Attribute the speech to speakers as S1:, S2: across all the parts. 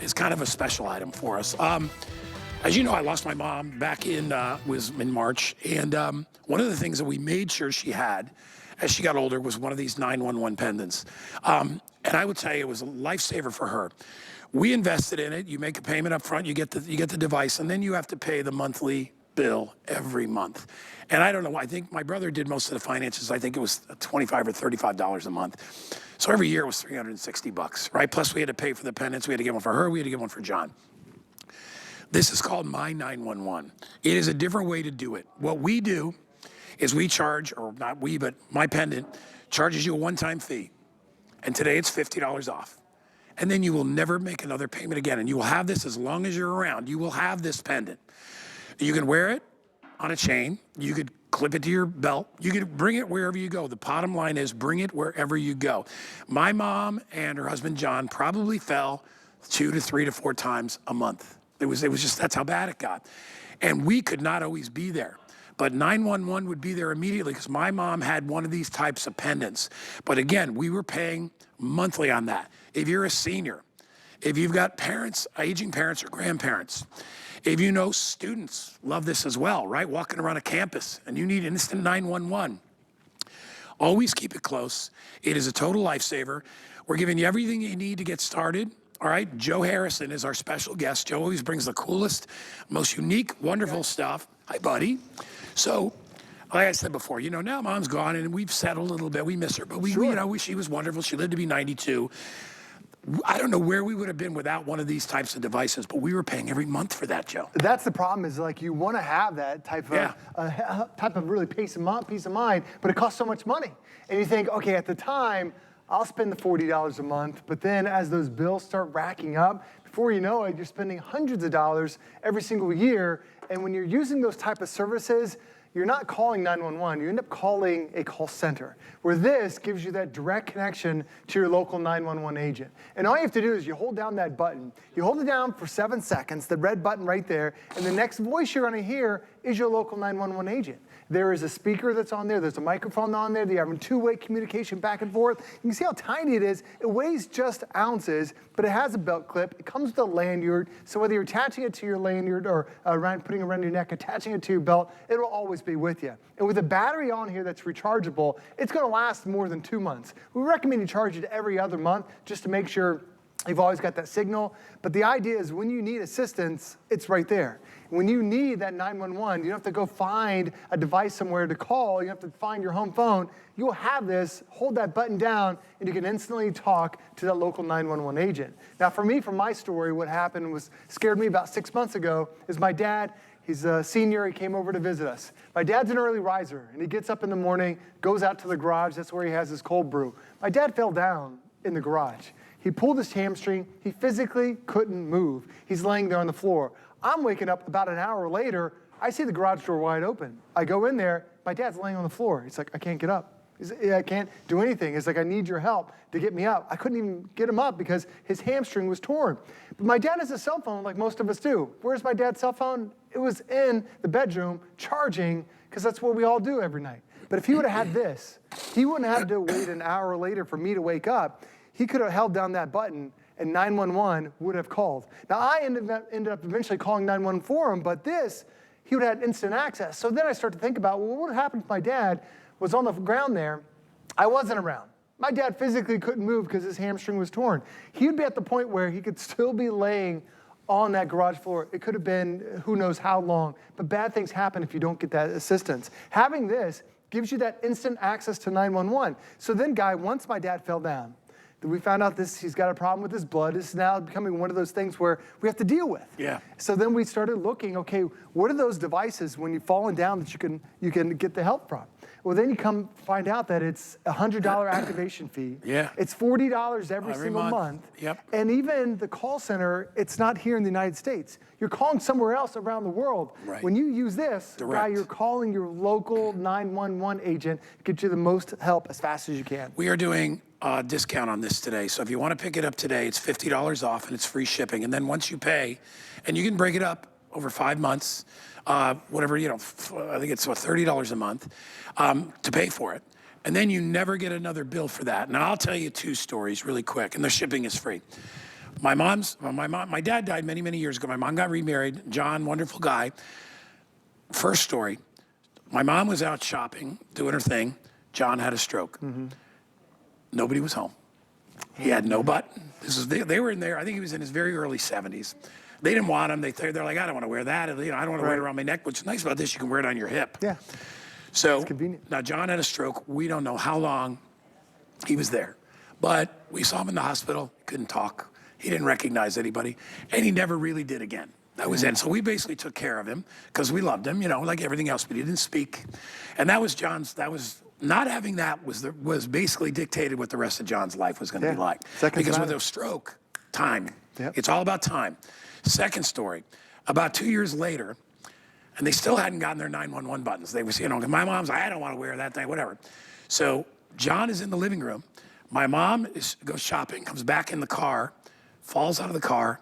S1: is kind of a special item for us. As you know, I lost my mom back in was in March, and one of the things that we made sure she had as she got older was one of these 911 pendants. And I would tell you, it was a lifesaver for her. We invested in it. You make a payment up front, you get the device, and then you have to pay the monthly bill every month. And I don't know, I think my brother did most of the finances. I think it was $25 or $35 a month. So every year it was $360, right? Plus we had to pay for the pendants. We had to get one for her. We had to get one for John. This is called MY911. It is a different way to do it. What we do is we charge, or not we, but my pendant charges you a one-time fee. And today it's $50 off. And then you will never make another payment again. And you will have this as long as you're around. You will have this pendant. You can wear it on a chain. You could clip it to your belt. You could bring it wherever you go. The bottom line is bring it wherever you go. My mom and her husband, John, probably fell 2 to 3 to 4 times a month. It was just, that's how bad it got. And we could not always be there. But 911 would be there immediately because my mom had one of these types of pendants. But again, we were paying monthly on that. If you're a senior, if you've got parents, aging parents or grandparents, if you know students love this as well, right? Walking around a campus and you need instant 911. Always keep it close. It is a total lifesaver. We're giving you everything you need to get started. All right, Joe Harrison is our special guest. Joe always brings the coolest, most unique, wonderful stuff. Hi, buddy. So, like I said before, you know, now mom's gone and we've settled a little bit. We miss her, but you know, she was wonderful. She lived to be 92. I don't know where we would have been without one of these types of devices, but we were paying every month for that, Joe.
S2: That's the problem, is like you want to have that type of really peace of mind, but it costs so much money. And you think, okay, at the time, I'll spend the $40 a month, but then as those bills start racking up, before you know it, you're spending hundreds of dollars every single year. And when you're using those type of services, you're not calling 911, you end up calling a call center, where this gives you that direct connection to your local 911 agent. And all you have to do is you hold down that button. You hold it down for 7 seconds, the red button right there, and the next voice you're gonna hear is your local 911 agent. There is a speaker that's on there, there's a microphone on there, they're having two-way communication back and forth. You can see how tiny it is. It weighs just ounces, but it has a belt clip. It comes with a lanyard, so whether you're attaching it to your lanyard or putting it around your neck, attaching it to your belt, it will always be with you. And with a battery on here that's rechargeable, it's gonna last more than 2 months. We recommend you charge it every other month just to make sure you've always got that signal. But the idea is when you need assistance, it's right there. When you need that 911, you don't have to go find a device somewhere to call. You have to find your home phone. You'll have this, hold that button down, and you can instantly talk to that local 911 agent. Now for me, from my story, what happened was, scared me about 6 months ago, is my dad, he's a senior, he came over to visit us. My dad's an early riser, and he gets up in the morning, goes out to the garage, that's where he has his cold brew. My dad fell down in the garage. He pulled his hamstring. He physically couldn't move. He's laying there on the floor. I'm waking up about an hour later. I see the garage door wide open. I go in there. My dad's laying on the floor. He's like, I can't get up. I can't do anything. It's like, I need your help to get me up. I couldn't even get him up because his hamstring was torn. But my dad has a cell phone like most of us do. Where's my dad's cell phone? It was in the bedroom charging, because that's what we all do every night. But if he would have had this, he wouldn't have to wait an hour later for me to wake up. He could have held down that button and 911 would have called. Now I ended up eventually calling 911 for him, but this, he would have had instant access. So then I start to think about, well, what would happen if my dad was on the ground there? I wasn't around. My dad physically couldn't move because his hamstring was torn. He would be at the point where he could still be laying on that garage floor. It could have been who knows how long, but bad things happen if you don't get that assistance. Having this gives you that instant access to 911. So then, once my dad fell down, we found out he's got a problem with his blood. This is now becoming one of those things where we have to deal with.
S1: Yeah.
S2: So then we started looking, okay, what are those devices when you've fallen down that you can get the help from? Well, then you come find out that it's a $100 activation fee.
S1: Yeah.
S2: It's $40 every single month.
S1: Yep.
S2: And even the call center, it's not here in the United States. You're calling somewhere else around the world.
S1: Right.
S2: When you use this,
S1: Direct.
S2: you're calling your local 911 agent, get you the most help as fast as you can.
S1: We are doing a discount on this today. So if you want to pick it up today, it's $50 off and it's free shipping. And then once you pay, and you can break it up over 5 months, whatever, you know, I think it's what, $30 a month to pay for it. And then you never get another bill for that. Now I'll tell you 2 stories really quick, and the shipping is free. My dad died many, many years ago. My mom got remarried. John, wonderful guy. First story, my mom was out shopping, doing her thing. John had a stroke. Nobody was home. He had no button. They were in there. I think he was in his very early 70s. They didn't want him. They're like, I don't want to wear that. I don't want to wear it around my neck. What's nice about this, you can wear it on your hip.
S2: Yeah.
S1: So
S2: it's convenient.
S1: now John had a stroke. We don't know how long he was there, but we saw him in the hospital. Couldn't talk. He didn't recognize anybody, and he never really did again. That was it. So we basically took care of him because we loved him, like everything else, but he didn't speak. And that was not having that was basically dictated what the rest of John's life was going to be like. Because with a stroke, time. It's all about time. Second story, about 2 years later, and they still hadn't gotten their 911 buttons. They was, my mom's like, I don't want to wear that thing, whatever. So John is in the living room. My mom goes shopping, comes back in the car, falls out of the car,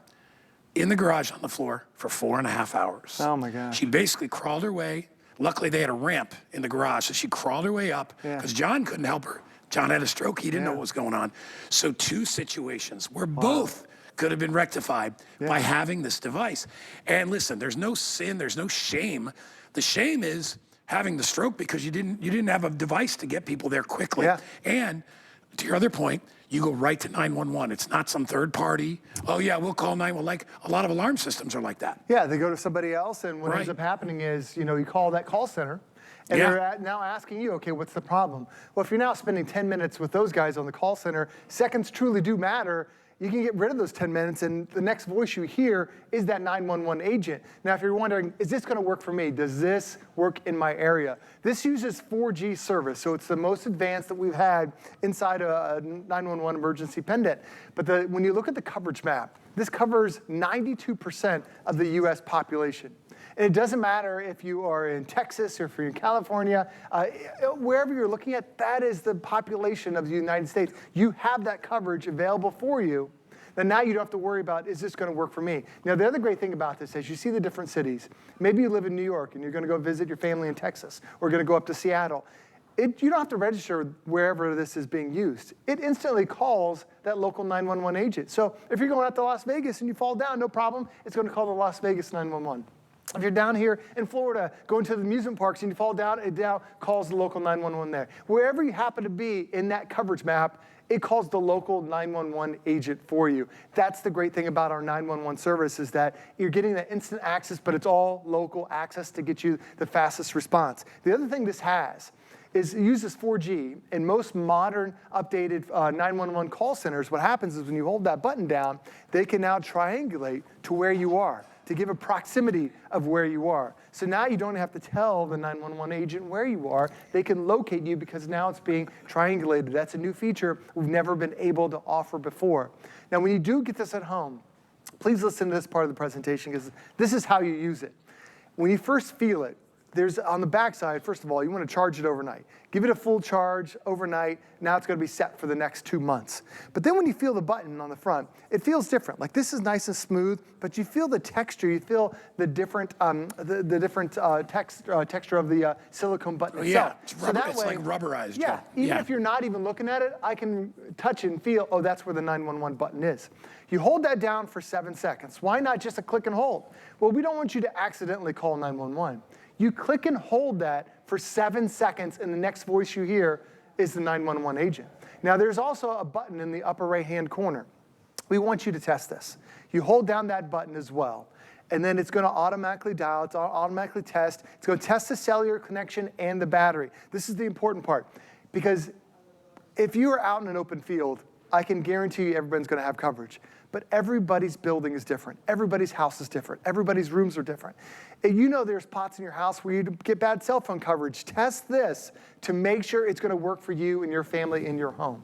S1: in the garage on the floor for 4.5 hours.
S2: Oh my gosh.
S1: She basically crawled her way. Luckily, they had a ramp in the garage, so she crawled her way up because John couldn't help her. John had a stroke. He didn't know what was going on. So 2 situations where both could have been rectified by having this device. And listen, there's no sin, there's no shame. The shame is having the stroke because you didn't have a device to get people there quickly. And to your other point, you go right to 911. It's not some third party. Oh yeah, we'll call 911. Like a lot of alarm systems are like that.
S2: Yeah, they go to somebody else, and what ends up happening is, you call that call center, and they're now asking you, okay, what's the problem? Well, if you're now spending 10 minutes with those guys on the call center, seconds truly do matter. You can get rid of those 10 minutes, and the next voice you hear is that 911 agent. Now, if you're wondering, is this going to work for me? Does this work in my area? This uses 4G service, so it's the most advanced that we've had inside a 911 emergency pendant. But when you look at the coverage map, this covers 92% of the U.S. population. And it doesn't matter if you are in Texas or if you're in California, wherever you're looking at, that is the population of the United States. You have that coverage available for you. Then now you don't have to worry about, is this going to work for me? Now, the other great thing about this is you see the different cities. Maybe you live in New York and you're going to go visit your family in Texas, or going to go up to Seattle. You don't have to register wherever this is being used. It instantly calls that local 911 agent. So if you're going out to Las Vegas and you fall down, no problem. It's going to call the Las Vegas 911. If you're down here in Florida, going to the amusement parks and you fall down, it now calls the local 911 there. Wherever you happen to be in that coverage map, it calls the local 911 agent for you. That's the great thing about our 911 service, is that you're getting that instant access, but it's all local access to get you the fastest response. The other thing this has is it uses 4G. In most modern, updated 911 call centers, what happens is when you hold that button down, they can now triangulate to where you are, to give a proximity of where you are. So now you don't have to tell the 911 agent where you are. They can locate you because now it's being triangulated. That's a new feature we've never been able to offer before. Now, when you do get this at home, please listen to this part of the presentation, because this is how you use it. When you first feel it, there's on the backside, first of all, you want to charge it overnight. Give it a full charge overnight. Now it's going to be set for the next 2 months. But then when you feel the button on the front, it feels different. Like this is nice and smooth, but you feel the texture. You feel the different, texture of the silicone button itself.
S1: It's rubber, so it's like rubberized.
S2: Yeah, even if you're not even looking at it, I can touch it and feel, oh, that's where the 911 button is. You hold that down for 7 seconds. Why not just a click and hold? Well, we don't want you to accidentally call 911. You click and hold that for 7 seconds, and the next voice you hear is the 911 agent. Now, there's also a button in the upper right-hand corner. We want you to test this. You hold down that button as well, and then it's going to automatically dial. It's automatically test. It's going to test the cellular connection and the battery. This is the important part, because if you are out in an open field, I can guarantee you everybody's going to have coverage. But everybody's building is different. Everybody's house is different. Everybody's rooms are different. And you know there's spots in your house where you get bad cell phone coverage. Test this to make sure it's going to work for you and your family in your home.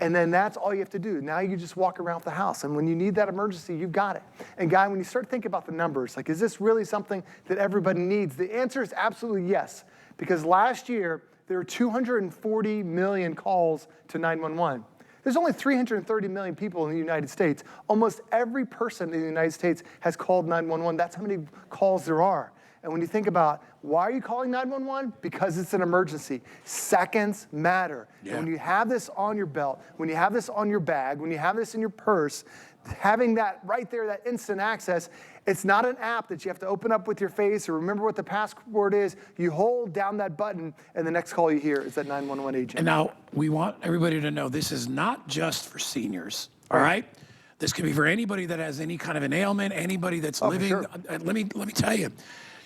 S2: And then that's all you have to do. Now you just walk around the house. And when you need that emergency, you've got it. And Guy, when you start thinking about the numbers, like, is this really something that everybody needs? The answer is absolutely yes. Because last year, there were 240 million calls to 911. There's only 330 million people in the United States. Almost every person in the United States has called 911. That's how many calls there are. And when you think about, why are you calling 911? Because it's an emergency. Seconds matter. And when you have this on your belt, when you have this on your bag, when you have this in your purse, having that right there, that instant access, it's not an app that you have to open up with your face or remember what the password is. You hold down that button, and the next call you hear is that 911 agent.
S1: And now we want everybody to know this is not just for seniors, all right? This could be for anybody that has any kind of an ailment, anybody that's living.
S2: Sure.
S1: Let me tell you,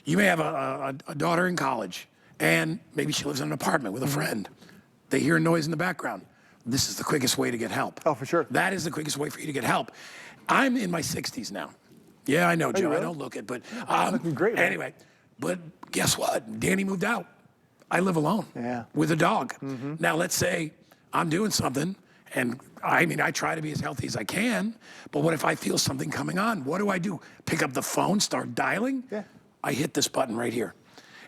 S1: you may have a daughter in college, and maybe she lives in an apartment with a friend. They hear a noise in the background. This is the quickest way to get help.
S2: Oh, for sure.
S1: That is the quickest way for you to get help. I'm in my 60s now. Yeah, I know, Joe.
S2: really?
S1: I don't look it, but
S2: looking great, man.
S1: anyway. But guess what? Danny moved out. I live alone with a dog. Now, let's say I'm doing something, and I mean, I try to be as healthy as I can, but what if I feel something coming on? What do? Pick up the phone, start dialing?
S2: Yeah.
S1: I hit this button right here,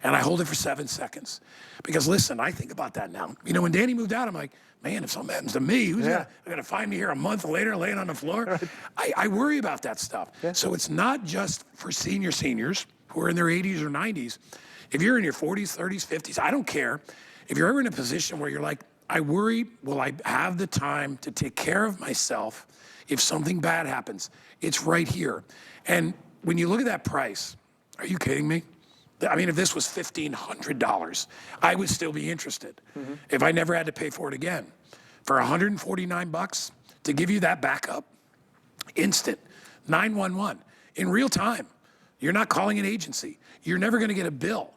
S1: and I hold it for 7 seconds. Because listen, I think about that now. You know, when Danny moved out, I'm like, man, if something happens to me, who's gonna find me here a month later laying on the floor? I worry about that stuff. So it's not just for seniors who are in their 80s or 90s. If you're in your 40s, 30s, 50s, I don't care. If you're ever in a position where you're like, I worry, will I have the time to take care of myself if something bad happens? It's right here. And when you look at that price, are you kidding me? I mean, if this was $1,500, I would still be interested if I never had to pay for it again. For $149 to give you that backup, instant, 911, in real time. You're not calling an agency. You're never gonna get a bill.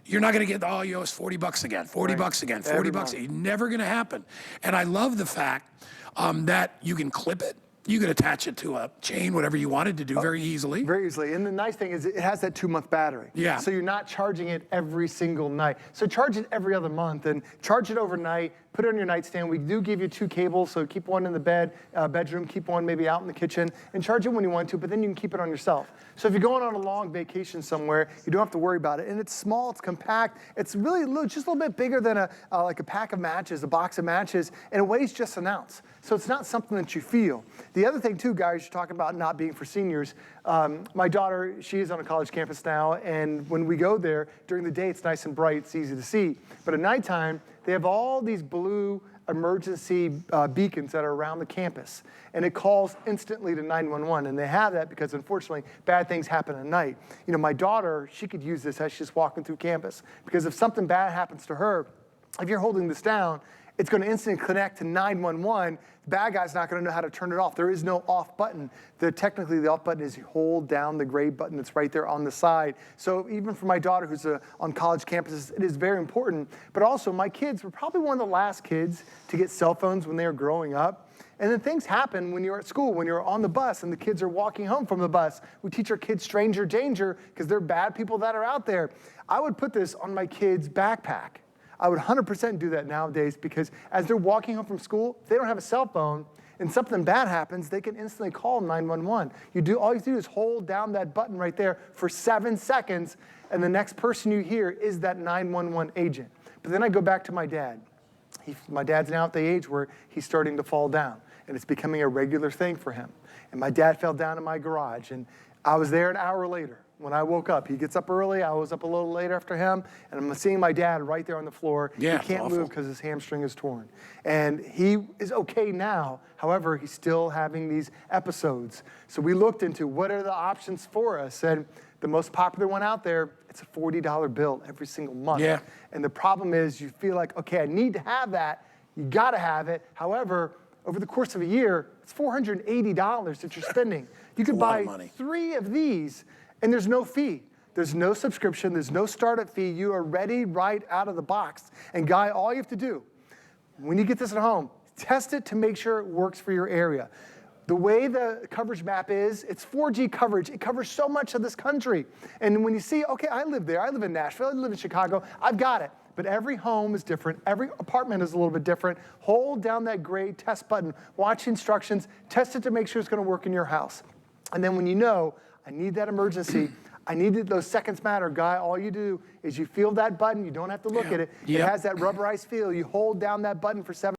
S1: You're not gonna get, oh, you owe us 40 bucks again, 40 bucks again, 40 bucks. It's never gonna happen. And I love the fact that you can clip it. You could attach it to a chain, whatever you wanted to do, very easily.
S2: Very easily. And the nice thing is it has that 2-month battery.
S1: Yeah.
S2: So you're not charging it every single night. So charge it every other month and charge it overnight. Put it on your nightstand. We do give you 2 cables, so keep one in the bedroom, keep one maybe out in the kitchen, and charge it when you want to, but then you can keep it on yourself. So if you're going on a long vacation somewhere, you don't have to worry about it. And it's small, it's compact, it's really just a little bit bigger than like a pack of matches, a box of matches, and it weighs just an ounce. So it's not something that you feel. The other thing too, guys, you're talking about not being for seniors. My daughter, she is on a college campus now, and when we go there, during the day it's nice and bright, it's easy to see. But at nighttime, they have all these blue emergency beacons that are around the campus, and it calls instantly to 911, and they have that because unfortunately bad things happen at night. You know, my daughter, she could use this as she's walking through campus, because if something bad happens to her, if you're holding this down, it's going to instantly connect to 911. The bad guy's not going to know how to turn it off. There is no off button. Technically, the off button is you hold down the gray button that's right there on the side. So even for my daughter who's on college campuses, it is very important. But also, my kids were probably one of the last kids to get cell phones when they were growing up. And then things happen when you're at school, when you're on the bus and the kids are walking home from the bus. We teach our kids stranger danger because they're bad people that are out there. I would put this on my kids' backpack. I would 100% do that nowadays, because as they're walking home from school, if they don't have a cell phone and something bad happens, they can instantly call 911. All you do is hold down that button right there for 7 seconds, and the next person you hear is that 911 agent. But then I go back to my dad. My dad's now at the age where he's starting to fall down, and it's becoming a regular thing for him. And my dad fell down in my garage, and I was there an hour later. When I woke up, he gets up early. I was up a little later after him, and I'm seeing my dad right there on the floor.
S1: Yeah,
S2: he can't move because his hamstring is torn. And he is okay now. However, he's still having these episodes. So we looked into what are the options for us, and the most popular one out there, it's a $40 bill every single month.
S1: Yeah.
S2: And the problem is you feel like, okay, I need to have that. You got to have it. However, over the course of a year, it's $480 that you're spending. You could buy 3 of these, and there's no fee. There's no subscription. There's no startup fee. You are ready right out of the box. And Guy, all you have to do, when you get this at home, test it to make sure it works for your area. The way the coverage map is, it's 4G coverage. It covers so much of this country. And when you see, okay, I live there. I live in Nashville. I live in Chicago. I've got it. But every home is different. Every apartment is a little bit different. Hold down that gray test button. Watch instructions. Test it to make sure it's going to work in your house. And then when you know, I need that emergency, I need those seconds matter, Guy, all you do is you feel that button. You don't have to look at it. It has that rubberized feel. You hold down that button for 7